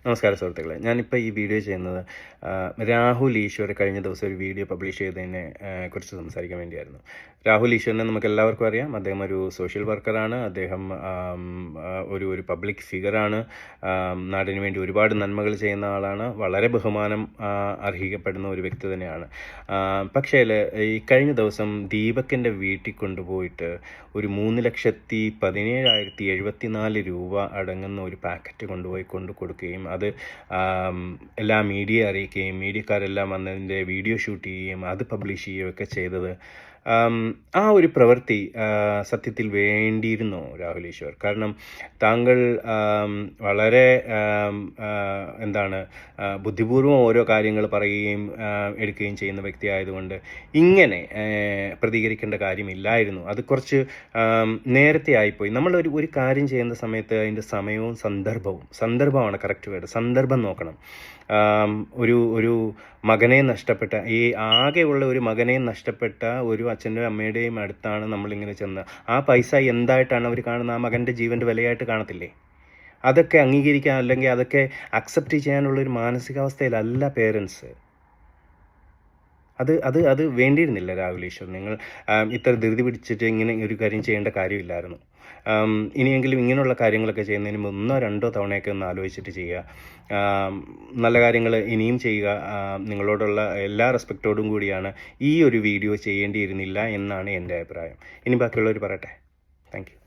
നമസ്കാരം സുഹൃത്തുക്കളെ, ഞാനിപ്പോൾ ഈ വീഡിയോ ചെയ്യുന്നത് രാഹുൽ ഈശ്വർ കഴിഞ്ഞ ദിവസം ഒരു വീഡിയോ പബ്ലിഷ് ചെയ്തതിനെ കുറിച്ച് സംസാരിക്കാൻ വേണ്ടിയായിരുന്നു. രാഹുൽ ഈശ്വറിനെ നമുക്ക് എല്ലാവർക്കും അറിയാം. അദ്ദേഹം ഒരു സോഷ്യൽ വർക്കറാണ്. അദ്ദേഹം ഒരു പബ്ലിക് ഫിഗറാണ്. നാടിന് വേണ്ടി ഒരുപാട് നന്മകൾ ചെയ്യുന്ന ആളാണ്. വളരെ ബഹുമാനം അർഹിക്കപ്പെടുന്ന ഒരു വ്യക്തി തന്നെയാണ്. പക്ഷേ ഈ കഴിഞ്ഞ ദിവസം ദീപകിൻ്റെ വീട്ടിൽ കൊണ്ടുപോയിട്ട് ഒരു 3,17,074 രൂപ അടങ്ങുന്ന ഒരു പാക്കറ്റ് കൊണ്ടുപോയി കൊടുക്കുകയും അത് എല്ലാ മീഡിയ അറിയിക്കുകയും മീഡിയക്കാരെല്ലാം വന്നതിൻ്റെ വീഡിയോ ഷൂട്ട് ചെയ്യുകയും അത് പബ്ലിഷ് ചെയ്യുകയൊക്കെ ചെയ്തത്, ആ ഒരു പ്രവൃത്തി സത്യത്തിൽ വേണ്ടിയിരുന്നോ രാഹുൽ ഈശ്വർ? കാരണം താങ്കൾ വളരെ ബുദ്ധിപൂർവ്വം ഓരോ കാര്യങ്ങൾ പറയുകയും എടുക്കുകയും ചെയ്യുന്ന വ്യക്തി ആയതുകൊണ്ട് ഇങ്ങനെ പ്രതികരിക്കേണ്ട കാര്യമില്ലായിരുന്നു. അത് കുറച്ച് നേരത്തെ ആയിപ്പോയി. നമ്മൾ ഒരു കാര്യം ചെയ്യുന്ന സമയത്ത് അതിൻ്റെ സമയവും സന്ദർഭമാണ് കറക്റ്റ് വേർഡ്. സന്ദർഭം നോക്കണം. ഒരു മകനെ നഷ്ടപ്പെട്ട, ഈ ആകെയുള്ള ഒരു മകനെ നഷ്ടപ്പെട്ട ഒരു അച്ഛൻ്റെയും അമ്മയുടെയും അടുത്താണ് നമ്മളിങ്ങനെ ചെന്ന് ആ പൈസ എന്തായിട്ടാണ് അവർ കാണുന്നത്? ആ മകൻ്റെ ജീവൻ്റെ വിലയായിട്ട് കാണത്തില്ലേ? അതൊക്കെ അംഗീകരിക്കാൻ, അല്ലെങ്കിൽ അതൊക്കെ അക്സെപ്റ്റ് ചെയ്യാനുള്ളൊരു മാനസികാവസ്ഥയിലല്ല പേരൻസ്. അത് വേണ്ടിയിരുന്നില്ല രാഹുൽ ഈശ്വർ. നിങ്ങൾ ഇത്ര ധൃതി പിടിച്ചിട്ട് ഇങ്ങനെ ഒരു കാര്യം ചെയ്യേണ്ട കാര്യമില്ലായിരുന്നു. ഇനിയെങ്കിലും ഇങ്ങനെയുള്ള കാര്യങ്ങളൊക്കെ ചെയ്യുന്നതിന് മുമ്പ് 1-2 തവണയൊക്കെ ഒന്ന് ആലോചിച്ചിട്ട് ചെയ്യുക. നല്ല കാര്യങ്ങൾ ഇനിയും ചെയ്യുക. നിങ്ങളോടുള്ള എല്ലാ റെസ്പെക്റ്റോടും കൂടിയാണ് ഈ ഒരു വീഡിയോ ചെയ്യേണ്ടിയിരുന്നില്ല എന്നാണ് എൻ്റെ അഭിപ്രായം. ഇനി ബാക്കിയുള്ളവർ പറയട്ടെ. Thank you.